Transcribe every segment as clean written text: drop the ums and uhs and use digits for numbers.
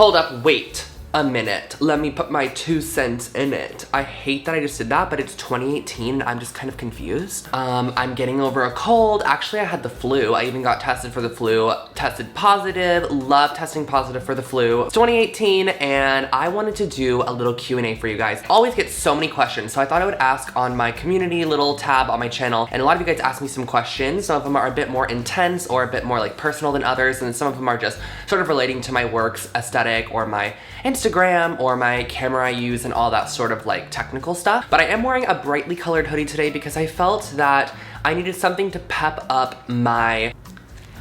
Hold up, wait a minute. Let me put my 2 cents in it. I hate that I just did that, but it's 2018 and I'm just kind of confused. I'm getting over a cold. Actually, I had the flu. I even got tested for the flu, tested positive, love testing positive for the flu. It's 2018 and I wanted to do a little Q&A for you guys. Always get so many questions, so I thought I would ask on my community little tab on my channel, and a lot of you guys asked me some questions. Some of them are a bit more intense or a bit more like personal than others, and some of them are just sort of relating to my work's aesthetic or my Instagram or my camera I use and all that sort of like technical stuff. But I am wearing a brightly colored hoodie today because I felt that I needed something to pep up my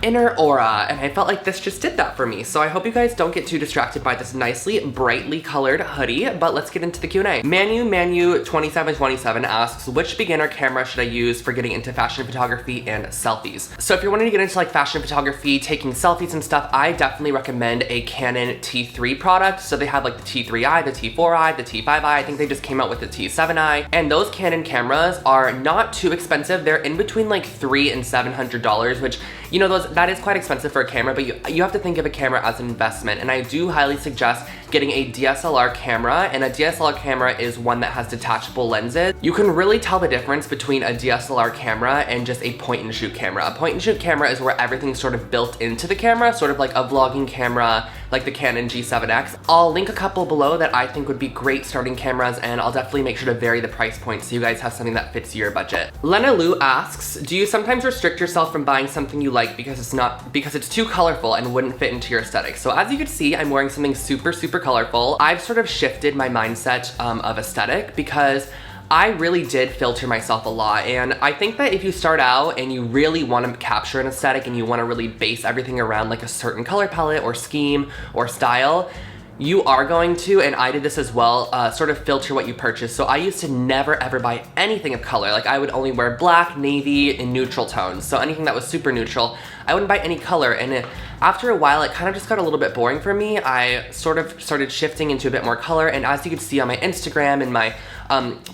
inner aura, and I felt like this just did that for me. So I hope you guys don't get too distracted by this nicely brightly colored hoodie, but let's get into the Q&A. Manu2727 asks, which beginner camera should I use for getting into fashion photography and selfies? So if you're wanting to get into like fashion photography, taking selfies and stuff, I definitely recommend a Canon T3 product. So they have like the T3i, the T4i, the T5i, I think they just came out with the T7i, and those Canon cameras are not too expensive. They're in between like $300 and $700, which, you know, that is quite expensive for a camera, but you have to think of a camera as an investment, and I do highly suggest getting a DSLR camera, and a DSLR camera is one that has detachable lenses. You can really tell the difference between a DSLR camera and just a point and shoot camera. A point and shoot camera is where everything's sort of built into the camera, sort of like a vlogging camera, like the Canon G7X. I'll link a couple below that I think would be great starting cameras, and I'll definitely make sure to vary the price point so you guys have something that fits your budget. Lena Lou asks, do you sometimes restrict yourself from buying something you like because it's too colorful and wouldn't fit into your aesthetic? So as you can see, I'm wearing something super colorful. I've sort of shifted my mindset of aesthetic because I really did filter myself a lot, and I think that if you start out and you really want to capture an aesthetic and you want to really base everything around like a certain color palette or scheme or style, you are going to, and I did this as well, sort of filter what you purchase. So I used to never ever buy anything of color. Like I would only wear black, navy, and neutral tones. So anything that was super neutral, I wouldn't buy any color. And after a while, it kind of just got a little bit boring for me. I sort of started shifting into a bit more color, and as you can see on my Instagram and my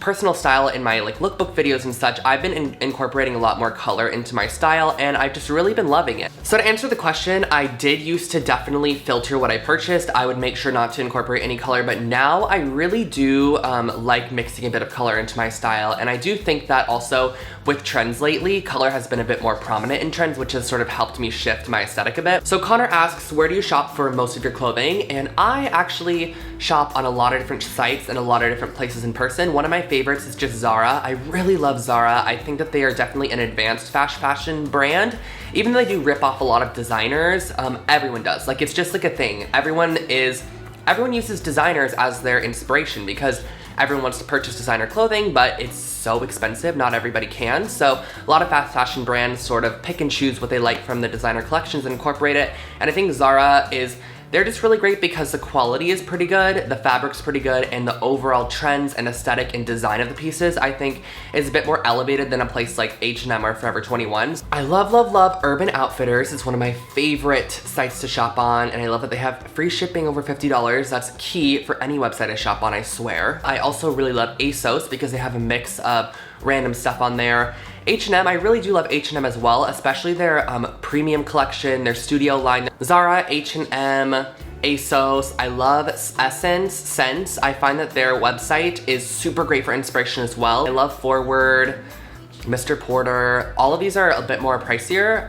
personal style in my like lookbook videos and such, I've been incorporating a lot more color into my style, and I've just really been loving it. So to answer the question, I did used to definitely filter what I purchased. I would make sure not to incorporate any color, but now I really do like mixing a bit of color into my style, and I do think that also with trends lately, color has been a bit more prominent in trends, which has sort of helped me shift my aesthetic a bit. So Connor asks, where do you shop for most of your clothing? And I actually shop on a lot of different sites and a lot of different places in person. One of my favorites is just Zara. I really love Zara. I think that they are definitely an advanced fashion brand. Even though they do rip off a lot of designers, everyone does. Like, it's just like a thing. Everyone uses designers as their inspiration because everyone wants to purchase designer clothing, but it's so expensive, not everybody can. So a lot of fast fashion brands sort of pick and choose what they like from the designer collections and incorporate it. And I think Zara they're just really great because the quality is pretty good, the fabric's pretty good, and the overall trends and aesthetic and design of the pieces, I think, is a bit more elevated than a place like H&M or Forever 21. I love Urban Outfitters. It's one of my favorite sites to shop on, and I love that they have free shipping over $50. That's key for any website I shop on, I swear. I also really love ASOS because they have a mix of random stuff on there. H&M, I really do love H&M as well, especially their premium collection, their studio line. Zara, H&M, ASOS. I love Sense. I find that their website is super great for inspiration as well. I love Forward, Mr. Porter. All of these are a bit more pricier,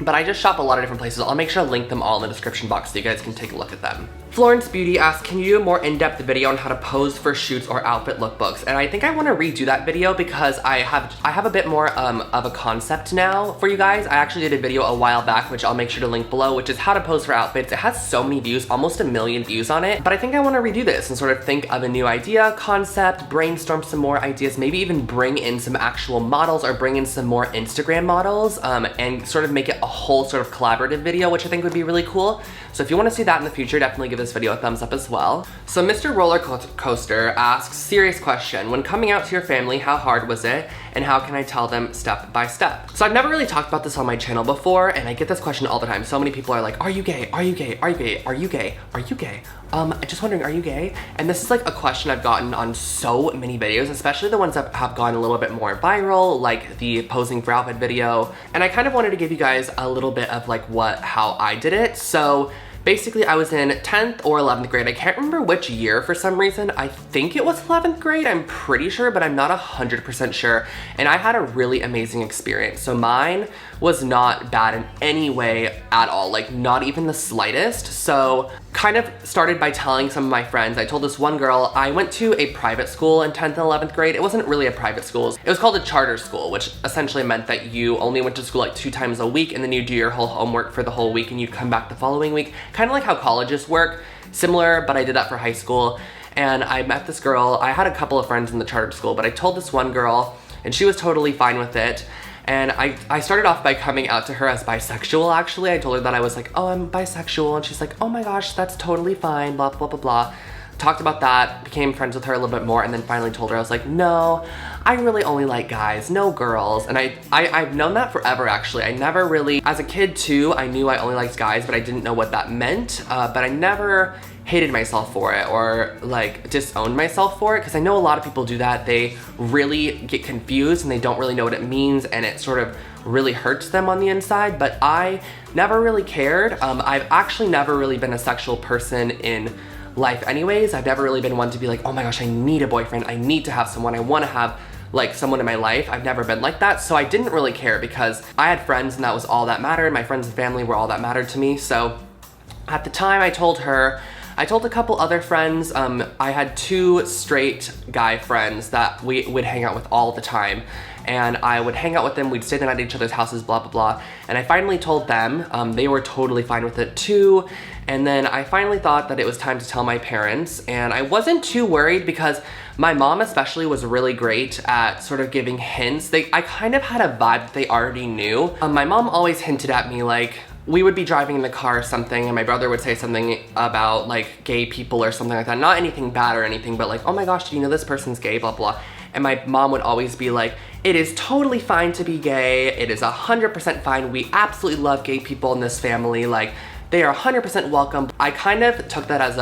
but I just shop a lot of different places. I'll make sure to link them all in the description box so you guys can take a look at them. Florence Beauty asks, can you do a more in-depth video on how to pose for shoots or outfit lookbooks? And I think I want to redo that video because I have a bit more of a concept now for you guys. I actually did a video a while back, which I'll make sure to link below, which is how to pose for outfits. It has so many views, almost 1 million views on it. But I think I want to redo this and sort of think of a new idea, concept, brainstorm some more ideas, maybe even bring in some actual models or bring in some more Instagram models and sort of make it a whole sort of collaborative video, which I think would be really cool. So if you want to see that in the future, definitely give this video a thumbs up as well. So Mr. Roller Coaster asks, serious question, when coming out to your family, how hard was it? And how can I tell them step by step? So I've never really talked about this on my channel before, and I get this question all the time. So many people are like, are you gay? Are you gay? Are you gay? Are you gay? Are you gay? Just wondering, are you gay? And this is like a question I've gotten on so many videos, especially the ones that have gone a little bit more viral, like the posing for outfit video. And I kind of wanted to give you guys a little bit of like how I did it. So Basically, I was in 10th or 11th grade. I can't remember which year for some reason. I think it was 11th grade, I'm pretty sure, but I'm not 100% sure. And I had a really amazing experience. So mine was not bad in any way at all, like not even the slightest. So kind of started by telling some of my friends. I told this one girl, I went to a private school in 10th and 11th grade. It wasn't really a private school. It was called a charter school, which essentially meant that you only went to school like 2 times a week, and then you do your whole homework for the whole week and you'd come back the following week. Kind of like how colleges work, similar, but I did that for high school. And I met this girl. I had a couple of friends in the charter school, but I told this one girl and she was totally fine with it. And I started off by coming out to her as bisexual, actually. I told her that I was like, oh, I'm bisexual. And she's like, oh my gosh, that's totally fine, blah, blah, blah, blah. Talked about that, became friends with her a little bit more, and then finally told her, I was like, no, I really only like guys, no girls. And I've known that forever, actually. I never really, as a kid too, I knew I only liked guys, but I didn't know what that meant. But I never hated myself for it or like disowned myself for it, because I know a lot of people do that. They really get confused and they don't really know what it means, and it sort of really hurts them on the inside. But I never really cared. I've actually never really been a sexual person in life anyways. I've never really been one to be like, oh my gosh, I need a boyfriend, I need to have someone, I want to have like someone in my life. I've never been like that, so I didn't really care because I had friends and that was all that mattered. My friends and family were all that mattered to me. So at the time I told her, I told a couple other friends. I had 2 straight guy friends that we would hang out with all the time, and I would hang out with them, we'd stay the night at each other's houses, blah, blah, blah. And I finally told them, they were totally fine with it too. And then I finally thought that it was time to tell my parents, and I wasn't too worried because my mom especially was really great at sort of giving hints. I kind of had a vibe that they already knew. My mom always hinted at me, like, we would be driving in the car or something and my brother would say something about like gay people or something like that. Not anything bad or anything, but like, oh my gosh, do you know this person's gay, blah, blah. And my mom would always be like, it is totally fine to be gay. It is 100% fine. We absolutely love gay people in this family. Like, they are 100% welcome. I kind of took that as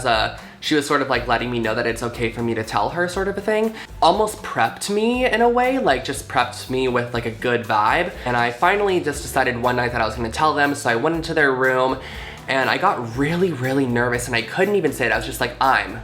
a, she was sort of like letting me know that it's okay for me to tell her, sort of a thing. Almost prepped me in a way, like just prepped me with like a good vibe. And I finally just decided one night that I was gonna tell them. So I went into their room and I got really, really nervous and I couldn't even say it. I was just like, I'm.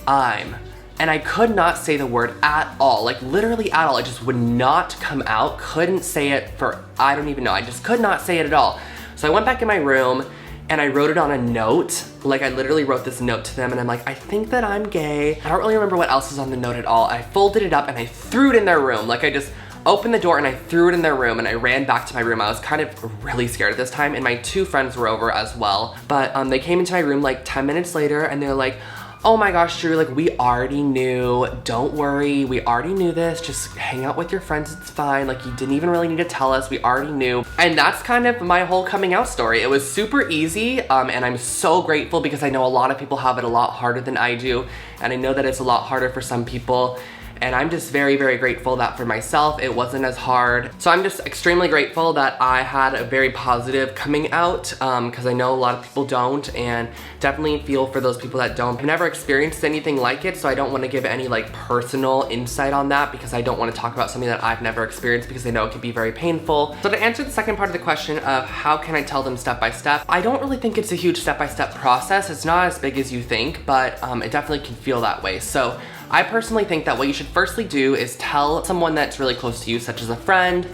And I could not say the word at all, like literally at all. It just would not come out. Couldn't say it for, I don't even know. I just could not say it at all. So I went back in my room and I wrote it on a note. Like, I literally wrote this note to them and I'm like, I think that I'm gay. I don't really remember what else was on the note at all. I folded it up and I threw it in their room. Like, I just opened the door and I threw it in their room and I ran back to my room. I was kind of really scared at this time, and my 2 friends were over as well. But they came into my room like 10 minutes later and they're like, oh my gosh, Drew, like, we already knew. Don't worry, we already knew this. Just hang out with your friends, it's fine. Like, you didn't even really need to tell us, we already knew. And that's kind of my whole coming out story. It was super easy, and I'm so grateful because I know a lot of people have it a lot harder than I do, and I know that it's a lot harder for some people. And I'm just very, very grateful that for myself, it wasn't as hard. So I'm just extremely grateful that I had a very positive coming out, because I know a lot of people don't, and definitely feel for those people that don't. I've never experienced anything like it, so I don't want to give any like personal insight on that because I don't want to talk about something that I've never experienced because I know it can be very painful. So to answer the second part of the question of how can I tell them step by step, I don't really think it's a huge step-by-step process. It's not as big as you think, but it definitely can feel that way. So I personally think that what you should firstly do is tell someone that's really close to you, such as a friend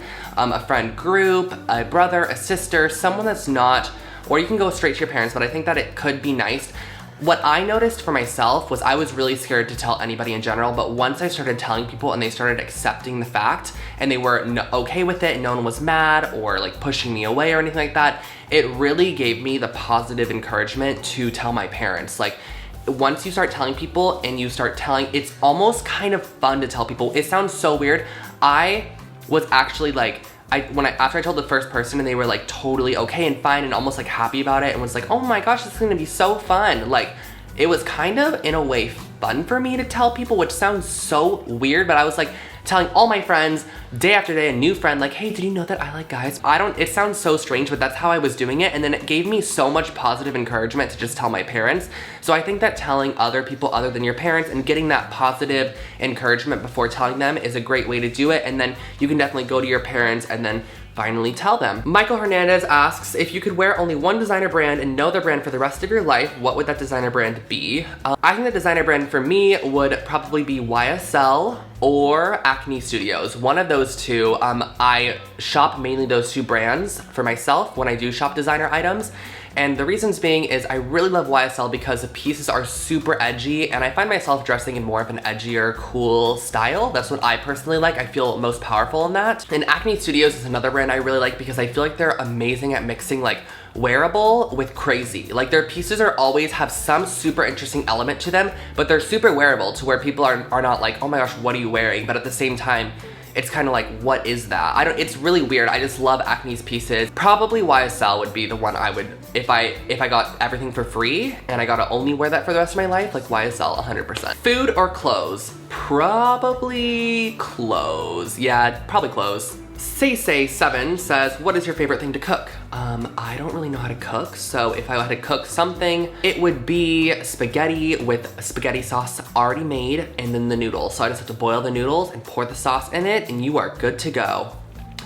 group, a brother, a sister, someone that's not, or you can go straight to your parents, but I think that it could be nice. What I noticed for myself was I was really scared to tell anybody in general, but once I started telling people and they started accepting the fact and they were okay with it and no one was mad or like pushing me away or anything like that, it really gave me the positive encouragement to tell my parents. Like, once you start telling people and you start telling, it's almost kind of fun to tell people. It sounds so weird. I was actually like, after I told the first person and they were like totally okay and fine and almost like happy about it and was like, oh my gosh, this is gonna be so fun. Like, it was kind of in a way fun for me to tell people, which sounds so weird, but I was like telling all my friends day after day, a new friend, like, hey, did you know that I like guys? It sounds so strange, but that's how I was doing it. And then it gave me so much positive encouragement to just tell my parents. So I think that telling other people other than your parents and getting that positive encouragement before telling them is a great way to do it. And then you can definitely go to your parents and then finally tell them. Michael Hernandez asks, if you could wear only one designer brand and know their brand for the rest of your life, what would that designer brand be? I think the designer brand for me would probably be YSL or Acne Studios. One of those two. I shop mainly those two brands for myself when I do shop designer items. And the reasons being is I really love YSL because the pieces are super edgy and I find myself dressing in more of an edgier, cool style. That's what I personally like. I feel most powerful in that. And Acne Studios is another brand I really like because I feel like they're amazing at mixing like wearable with crazy. Like their pieces are always have some super interesting element to them, but they're super wearable to where people are not like, oh my gosh, what are you wearing? But at the same time, it's kind of like, what is that? it's really weird. I just love Acne's pieces. Probably YSL would be the one I would, if I got everything for free and I got to only wear that for the rest of my life, like YSL 100%. Food or clothes? Probably clothes. Yeah, probably clothes. Say7 says, what is your favorite thing to cook? I don't really know how to cook, so if I had to cook something, it would be spaghetti with spaghetti sauce already made and then the noodles. So I just have to boil the noodles and pour the sauce in it and you are good to go.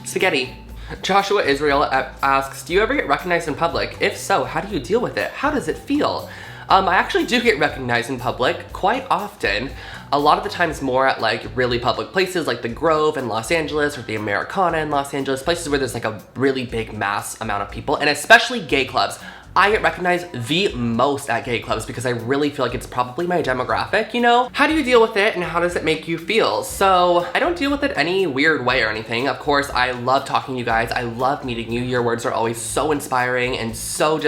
Spaghetti. Joshua Israel asks, do you ever get recognized in public? If so, how do you deal with it? How does it feel? I actually do get recognized in public quite often. A lot of the times more at like really public places like the Grove in Los Angeles or the Americana in Los Angeles, places where there's like a really big mass amount of people, and especially gay clubs. I get recognized the most at gay clubs because I really feel like it's probably my demographic, you know? How do you deal with it and how does it make you feel? So I don't deal with it any weird way or anything. Of course, I love talking to you guys. I love meeting you. Your words are always so inspiring and so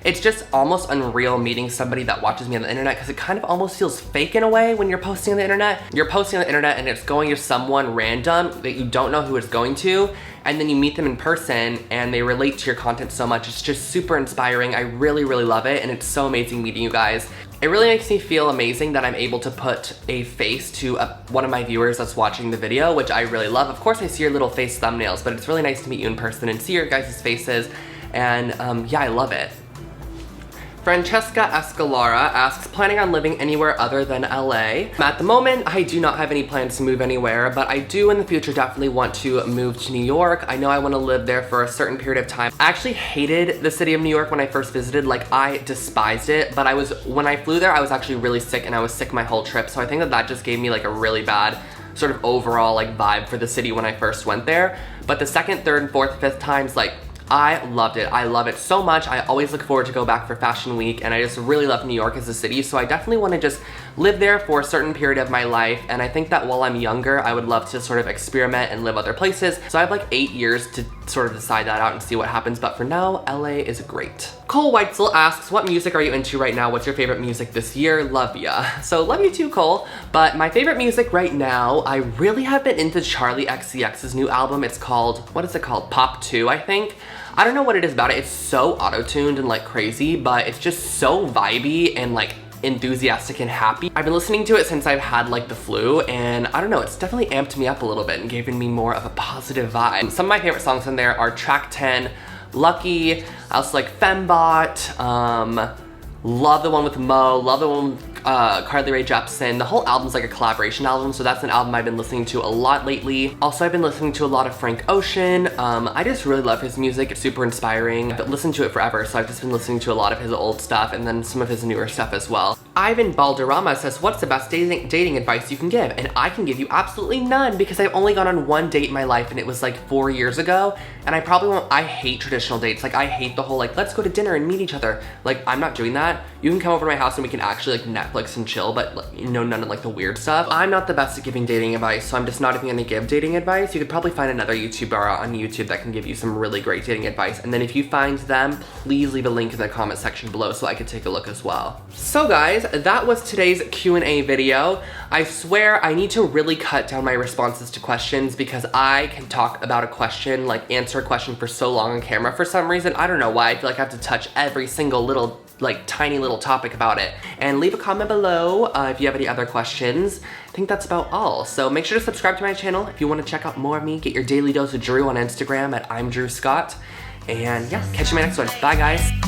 it's just almost unreal meeting somebody that watches me on the internet because it kind of almost feels fake in a way when you're posting on the internet. You're posting on the internet and it's going to someone random that you don't know who it's going to, and then you meet them in person and they relate to your content so much. It's just super inspiring. I really, really love it, and it's so amazing meeting you guys. It really makes me feel amazing that I'm able to put a face to one of my viewers that's watching the video, which I really love. Of course, I see your little face thumbnails, but it's really nice to meet you in person and see your guys' faces, and yeah, I love it. Francesca Escalara asks, planning on living anywhere other than LA? At the moment, I do not have any plans to move anywhere, but I do in the future definitely want to move to New York. I know I want to live there for a certain period of time. I actually hated the city of New York when I first visited. Like, I despised it, but when I flew there, I was actually really sick, and I was sick my whole trip, so I think that just gave me like a really bad sort of overall like vibe for the city when I first went there. But the second, third, and fourth, fifth times, like, I loved it. I love it so much. I always look forward to go back for Fashion Week, and I just really love New York as a city, so I definitely want to just live there for a certain period of my life, and I think that while I'm younger, I would love to sort of experiment and live other places. So I have like 8 years to sort of decide that out and see what happens, but for now, LA is great. Cole Weitzel asks, what music are you into right now? What's your favorite music this year? Love ya. So love you too, Cole. But my favorite music right now, I really have been into Charli XCX's new album. It's called, what is it called? Pop 2, I think. I don't know what it is about it. It's so auto-tuned and like crazy, but it's just so vibey and like enthusiastic and happy. I've been listening to it since I've had like the flu, and I don't know, it's definitely amped me up a little bit and given me more of a positive vibe. Some of my favorite songs in there are track 10, Lucky, I also like Fembot, love the one with Mo, love the one with Carly Rae Jepsen. The whole album's like a collaboration album, so that's an album I've been listening to a lot lately. Also, I've been listening to a lot of Frank Ocean. I just really love his music. It's super inspiring. I've listened to it forever, so I've just been listening to a lot of his old stuff and then some of his newer stuff as well. Ivan Balderrama says, what's the best dating advice you can give? And I can give you absolutely none because I've only gone on one date in my life, and it was like 4 years ago, and I probably won't. I hate traditional dates. Like, I hate the whole like, let's go to dinner and meet each other. Like, I'm not doing that. You can come over to my house and we can actually like Netflix and chill, but like, you know, none of like the weird stuff. I'm not the best at giving dating advice, so I'm just not even gonna give dating advice. You could probably find another YouTuber on YouTube that can give you some really great dating advice, and then if you find them, please leave a link in the comment section below so I could take a look as well. So guys, that was today's Q&A video. I swear I need to really cut down my responses to questions because I can talk about a question, like answer a question for so long on camera for some reason. I don't know why. I feel like I have to touch every single little, like tiny little topic about it. And leave a comment below if you have any other questions. I think that's about all. So make sure to subscribe to my channel if you want to check out more of me. Get your daily dose of Drew on Instagram at I'm Drew Scott. And yeah, catch you in my next one. Bye guys.